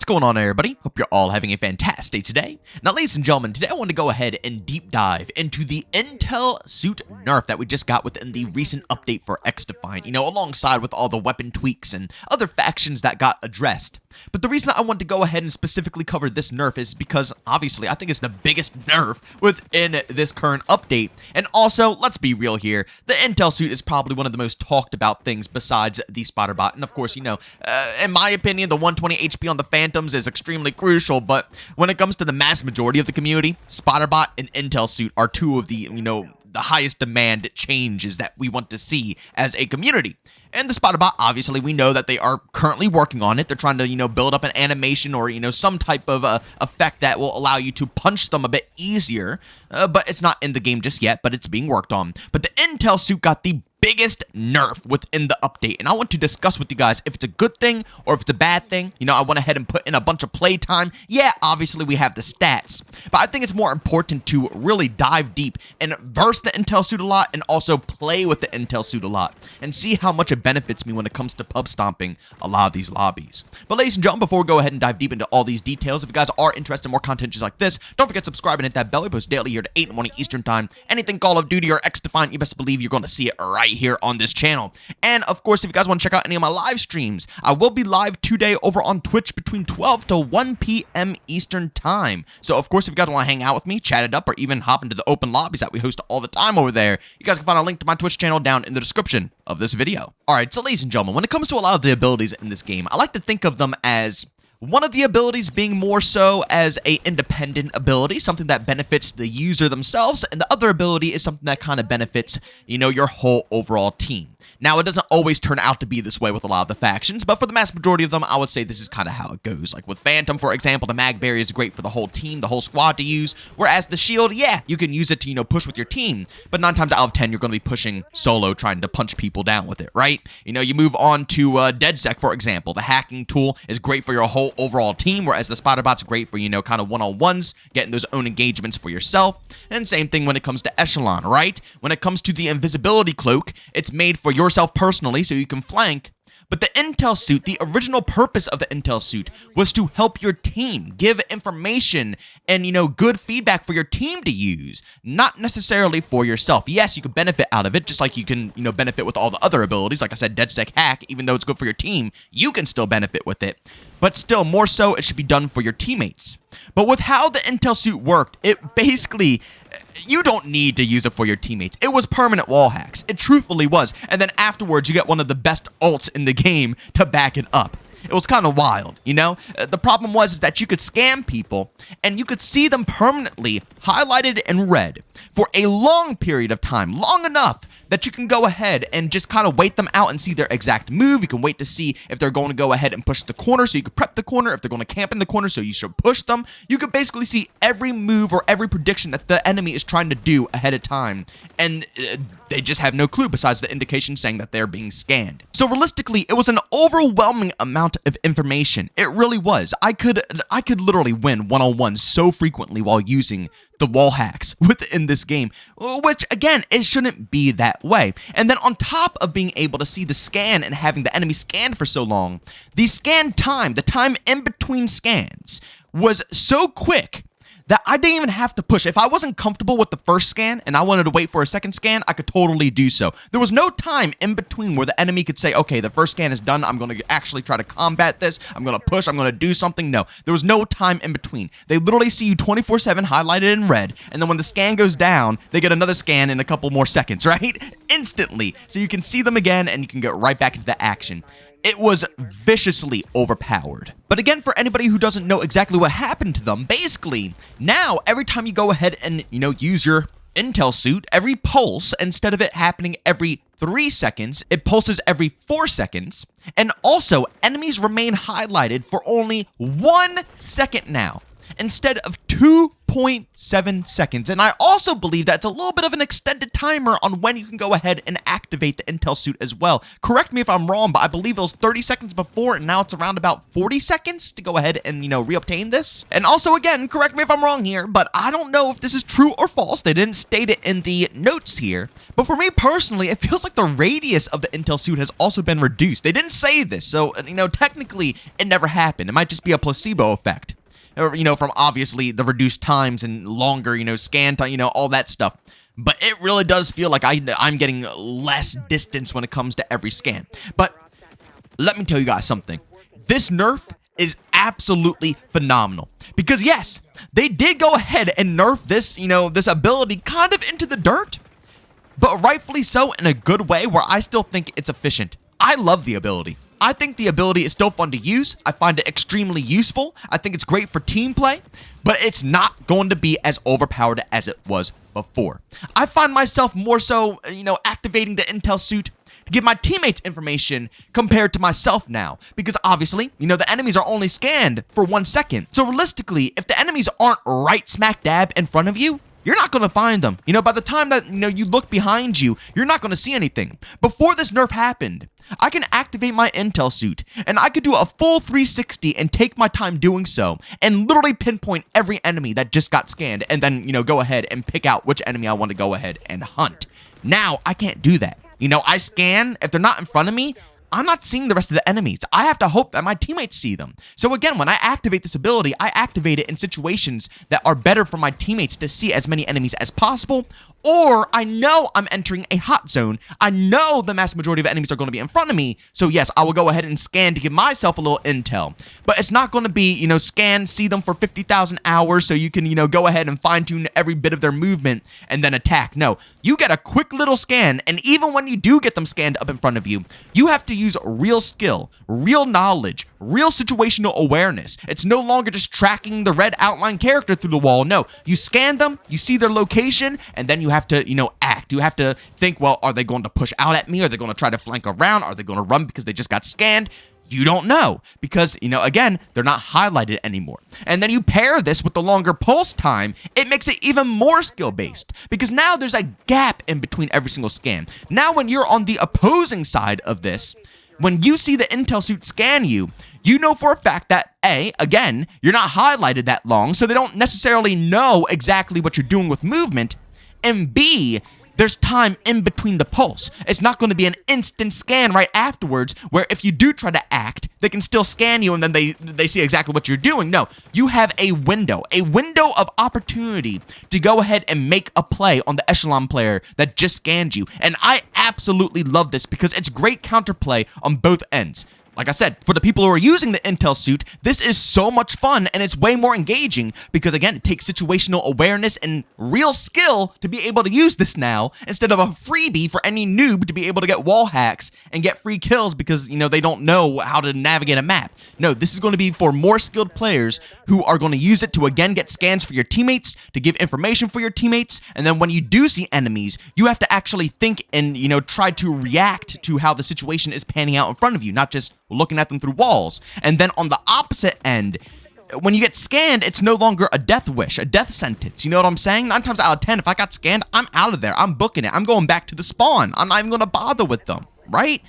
What's going on, everybody? Hope you're all having a fantastic day today. Now, ladies and gentlemen, today I want to go ahead and deep dive into the Intel Suit nerf that we just got within the recent update for XDefiant, alongside with all the weapon tweaks and other factions that got addressed. But the reason I want to go ahead and specifically cover this nerf is because, obviously, I think it's the biggest nerf within this current update. And also, let's be real here, the Intel Suit is probably one of the most talked about things besides the spotter bot. And of course, in my opinion, the 120 HP on the Phantoms is extremely crucial, but when it comes to the mass majority of the community, spotter bot and Intel Suit are two of the, the highest demand changes that we want to see as a community. And the spotter bot, obviously, we know that they are currently working on it. They're trying to, build up an animation or, some type of effect that will allow you to punch them a bit easier. But it's not in the game just yet, but it's being worked on. But the Intel Suit got the biggest nerf within the update, and I want to discuss with you guys if it's a good thing or if it's a bad thing. I went ahead and put in a bunch of playtime. Yeah, obviously we have the stats, but I think it's more important to really dive deep and verse the Intel Suit a lot and also play with the Intel Suit a lot and see how much it benefits me when it comes to pub stomping a lot of these lobbies. But ladies and gentlemen, before we go ahead and dive deep into all these details, if you guys are interested in more content just like this, don't forget to subscribe and hit that bell. We post daily here at 8 in the morning Eastern time. Anything Call of Duty or XDefiant, you best believe you're going to see it right here on this channel. And of course, if you guys want to check out any of my live streams, I will be live today over on Twitch between 12 to 1 p.m. Eastern time. So of course, if you guys want to hang out with me, chat it up, or even hop into the open lobbies that we host all the time over there, you guys can find a link to my Twitch channel down in the description of this video. Alright, so ladies and gentlemen, when it comes to a lot of the abilities in this game, I like to think of them as one of the abilities being more so as a independent ability, something that benefits the user themselves, and the other ability is something that kind of benefits, your whole overall team. Now, it doesn't always turn out to be this way with a lot of the factions, but for the mass majority of them, I would say this is kind of how it goes. Like with Phantom, for example, the mag barrier is great for the whole team, the whole squad to use, whereas the shield, yeah, you can use it to, push with your team, but 9 times out of 10, you're going to be pushing solo, trying to punch people down with it, right? You move on to DeadSec, for example. The hacking tool is great for your whole overall team, whereas the spotter bot's great for, kind of one-on-ones, getting those own engagements for yourself. And same thing when it comes to Echelon, right? When it comes to the invisibility cloak, it's made for yourself personally so you can flank. But the Intel Suit, the original purpose of the Intel Suit was to help your team, give information and, good feedback for your team to use, not necessarily for yourself. Yes, you can benefit out of it, just like you can, benefit with all the other abilities. Like I said, DeadSec Hack, even though it's good for your team, you can still benefit with it. But still, more so, it should be done for your teammates. But with how the Intel Suit worked, it basically, you don't need to use it for your teammates. It was permanent wall hacks. It truthfully was. And then afterwards, you get one of the best ults in the game to back it up. It was kind of wild, The problem was that you could scam people, and you could see them permanently highlighted in red for a long period of time, long enough that you can go ahead and just kind of wait them out and see their exact move. You can wait to see if they're going to go ahead and push the corner, so you can prep the corner. If they're going to camp in the corner, so you should push them. You can basically see every move or every prediction that the enemy is trying to do ahead of time, and they just have no clue besides the indication saying that they're being scanned. So realistically, it was an overwhelming amount of information. It really was. I could literally win one-on-one so frequently while using the wall hacks within this game, which again, it shouldn't be that way. And then on top of being able to see the scan and having the enemy scanned for so long, the scan time, the time in between scans, was so quick that I didn't even have to push. If I wasn't comfortable with the first scan and I wanted to wait for a second scan, I could totally do so. There was no time in between where the enemy could say, okay, the first scan is done, I'm going to actually try to combat this, I'm going to push, I'm going to do something. No, there was no time in between. They literally see you 24/7 highlighted in red, and then when the scan goes down, they get another scan in a couple more seconds, right? Instantly. So you can see them again, and you can get right back into the action. It was viciously overpowered. But again, for anybody who doesn't know exactly what happened to them, basically, now every time you go ahead and, use your Intel Suit, every pulse, instead of it happening every 3 seconds, it pulses every 4 seconds. And also, enemies remain highlighted for only 1 second now, instead of 2.5 1.7 seconds. And I also believe that's a little bit of an extended timer on when you can go ahead and activate the intel suit as well. Correct me if I'm wrong, but I believe it was 30 seconds before, and now it's around about 40 seconds to go ahead and, reobtain this. And also, again, correct me if I'm wrong here, but I don't know if this is true or false. They didn't state it in the notes here. But for me personally, it feels like the radius of the intel suit has also been reduced. They didn't say this, so, technically it never happened. It might just be a placebo effect. Or, from obviously the reduced times and longer, scan time, all that stuff. But it really does feel like I'm getting less distance when it comes to every scan. But let me tell you guys something. This nerf is absolutely phenomenal. Because yes, they did go ahead and nerf this, this ability kind of into the dirt. But rightfully so, in a good way, where I still think it's efficient. I love the ability. I think the ability is still fun to use. I find it extremely useful. I think it's great for team play, but it's not going to be as overpowered as it was before. I find myself more so, activating the intel suit to give my teammates information compared to myself now. Because obviously, the enemies are only scanned for 1 second. So realistically, if the enemies aren't right smack dab in front of you, you're not going to find them. By the time that, you look behind you, you're not going to see anything. Before this nerf happened, I can activate my intel suit, and I could do a full 360 and take my time doing so, and literally pinpoint every enemy that just got scanned, and then, go ahead and pick out which enemy I want to go ahead and hunt. Now, I can't do that. I scan, if they're not in front of me, I'm not seeing the rest of the enemies. I have to hope that my teammates see them. So again, when I activate this ability, I activate it in situations that are better for my teammates to see as many enemies as possible, or I know I'm entering a hot zone. I know the mass majority of enemies are going to be in front of me, so yes, I will go ahead and scan to give myself a little intel. But it's not going to be, scan, see them for 50,000 hours so you can, go ahead and fine-tune every bit of their movement and then attack. No, you get a quick little scan, and even when you do get them scanned up in front of you, you have to use real skill, real knowledge, real situational awareness. It's no longer just tracking the red outline character through the wall. No, you scan them, you see their location, and then you have to, act. You have to think, well, are they going to push out at me? Are they going to try to flank around? Are they going to run because they just got scanned? You don't know because, again, they're not highlighted anymore. And then you pair this with the longer pulse time, it makes it even more skill-based because now there's a gap in between every single scan. Now when you're on the opposing side of this, when you see the intel suit scan you, you know for a fact that A, again, you're not highlighted that long, so they don't necessarily know exactly what you're doing with movement, and B, there's time in between the pulse. It's not going to be an instant scan right afterwards where if you do try to act, they can still scan you and then they see exactly what you're doing. No, you have a window of opportunity to go ahead and make a play on the echelon player that just scanned you. And I absolutely love this because it's great counterplay on both ends. Like I said, for the people who are using the intel suit, this is so much fun and it's way more engaging because, again, it takes situational awareness and real skill to be able to use this now instead of a freebie for any noob to be able to get wall hacks and get free kills because, they don't know how to navigate a map. No, this is going to be for more skilled players who are going to use it to, again, get scans for your teammates, to give information for your teammates, and then when you do see enemies, you have to actually think and, try to react to how the situation is panning out in front of you, not just looking at them through walls. And then on the opposite end, when you get scanned, it's no longer a death wish, a death sentence. You know what I'm saying? 9 times out of 10, if I got scanned, I'm out of there. I'm booking it. I'm going back to the spawn. I'm not even going to bother with them, right?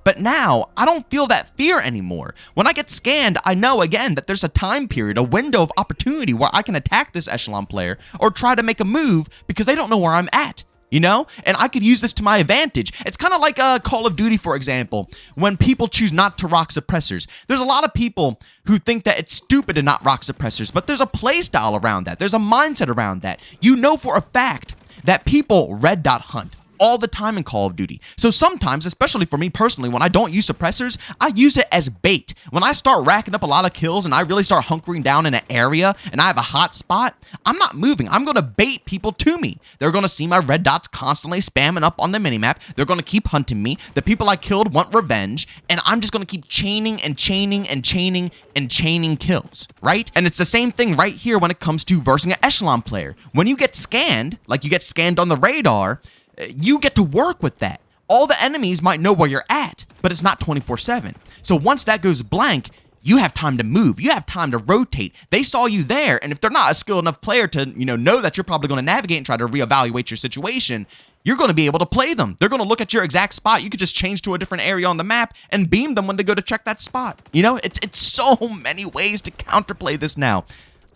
But now, I don't feel that fear anymore. When I get scanned, I know, again, that there's a time period, a window of opportunity where I can attack this echelon player or try to make a move because they don't know where I'm at. And I could use this to my advantage. It's kind of like Call of Duty, for example, when people choose not to rock suppressors. There's a lot of people who think that it's stupid to not rock suppressors, but there's a playstyle around that. There's a mindset around that. You know for a fact that people red dot hunt all the time in Call of Duty. So sometimes, especially for me personally, when I don't use suppressors, I use it as bait. When I start racking up a lot of kills and I really start hunkering down in an area and I have a hot spot, I'm not moving. I'm going to bait people to me. They're going to see my red dots constantly spamming up on the minimap. They're going to keep hunting me. The people I killed want revenge, and I'm just going to keep chaining and chaining and chaining and chaining kills, right? And it's the same thing right here when it comes to versing an echelon player. When you get scanned, like you get scanned on the radar, you get to work with that. All the enemies might know where you're at, but it's not 24/7. So once that goes blank, you have time to move. You have time to rotate. They saw you there, and if they're not a skilled enough player to, know that you're probably going to navigate and try to reevaluate your situation, you're going to be able to play them. They're going to look at your exact spot. You could just change to a different area on the map and beam them when they go to check that spot. It's so many ways to counterplay this now.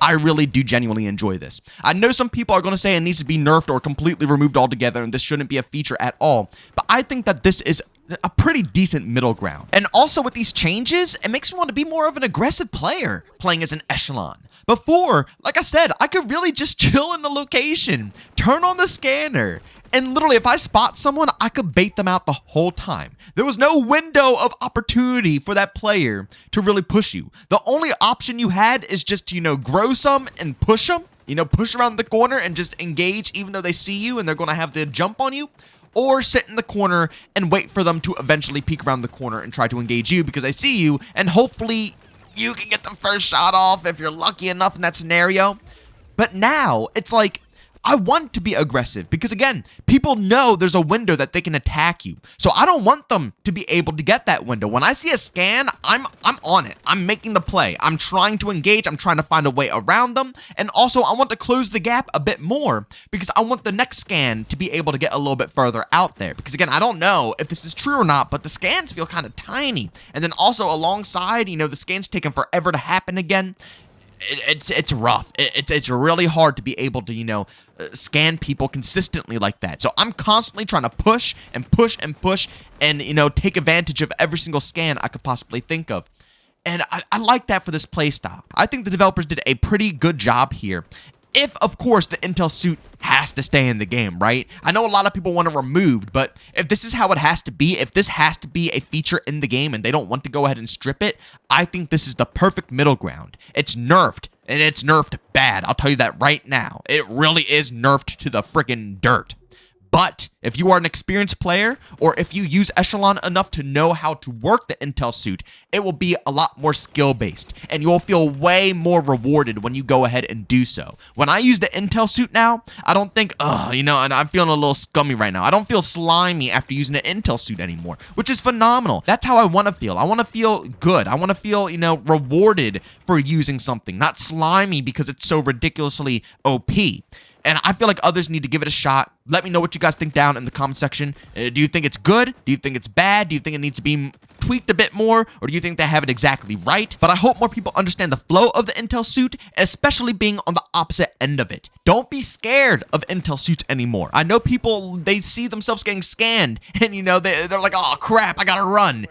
I really do genuinely enjoy this. I know some people are going to say it needs to be nerfed or completely removed altogether, and this shouldn't be a feature at all, but I think that this is a pretty decent middle ground. And also with these changes, it makes me want to be more of an aggressive player playing as an echelon. Before, like I said, I could really just chill in the location, turn on the scanner, and literally if I spot someone, I could bait them out the whole time. There was no window of opportunity for that player to really push you. The only option you had is just to, grow some and push them, push around the corner and just engage even though they see you and they're going to have to jump on you. Or sit in the corner and wait for them to eventually peek around the corner and try to engage you because they see you, and hopefully you can get the first shot off if you're lucky enough in that scenario. But now it's like, I want to be aggressive because, again, people know there's a window that they can attack you. So I don't want them to be able to get that window. When I see a scan, I'm on it. I'm making the play. I'm trying to engage. I'm trying to find a way around them. And also, I want to close the gap a bit more because I want the next scan to be able to get a little bit further out there. Because, again, I don't know if this is true or not, but the scans feel kind of tiny. And then also alongside, the scans taking forever to happen again. It's rough. It's really hard to be able to, scan people consistently like that. So I'm constantly trying to push and push and push and, take advantage of every single scan I could possibly think of. And I like that for this playstyle. I think the developers did a pretty good job here. If, of course, the intel suit has to stay in the game, right? I know a lot of people want it removed, but if this is how it has to be, if this has to be a feature in the game and they don't want to go ahead and strip it, I think this is the perfect middle ground. It's nerfed, and it's nerfed bad. I'll tell you that right now. It really is nerfed to the freaking dirt. But if you are an experienced player, or if you use Echelon enough to know how to work the intel suit, it will be a lot more skill-based, and you'll feel way more rewarded when you go ahead and do so. When I use the intel suit now, I don't think, and I'm feeling a little scummy right now. I don't feel slimy after using the intel suit anymore, which is phenomenal. That's how I want to feel. I want to feel good. I want to feel, rewarded for using something, not slimy because it's so ridiculously OP. And I feel like others need to give it a shot. Let me know what you guys think down in the comment section. Do you think it's good? Do you think it's bad? Do you think it needs to be tweaked a bit more? Or do you think they have it exactly right? But I hope more people understand the flow of the intel suit, especially being on the opposite end of it. Don't be scared of intel suits anymore. I know people, they see themselves getting scanned and, they're like, oh, crap, I gotta run.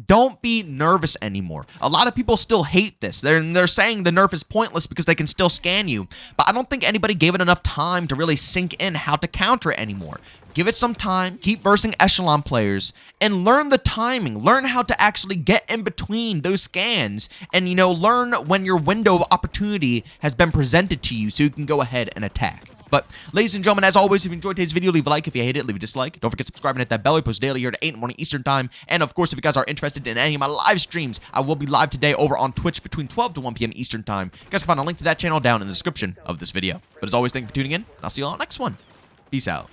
Don't be nervous anymore. A lot of people still hate this. They're saying the nerf is pointless because they can still scan you. But I don't think anybody gave it enough time to really sink in how to counter it anymore. Give it some time, keep versing Echelon players, and learn the timing. Learn how to actually get in between those scans and, learn when your window of opportunity has been presented to you so you can go ahead and attack. But, ladies and gentlemen, as always, if you enjoyed today's video, leave a like. If you hate it, leave a dislike. Don't forget to subscribe and hit that bell. We post daily here at 8 in the morning Eastern Time. And, of course, if you guys are interested in any of my live streams, I will be live today over on Twitch between 12 to 1 p.m. Eastern Time. You guys can find a link to that channel down in the description of this video. But, as always, thank you for tuning in, and I'll see you all on the next one. Peace out.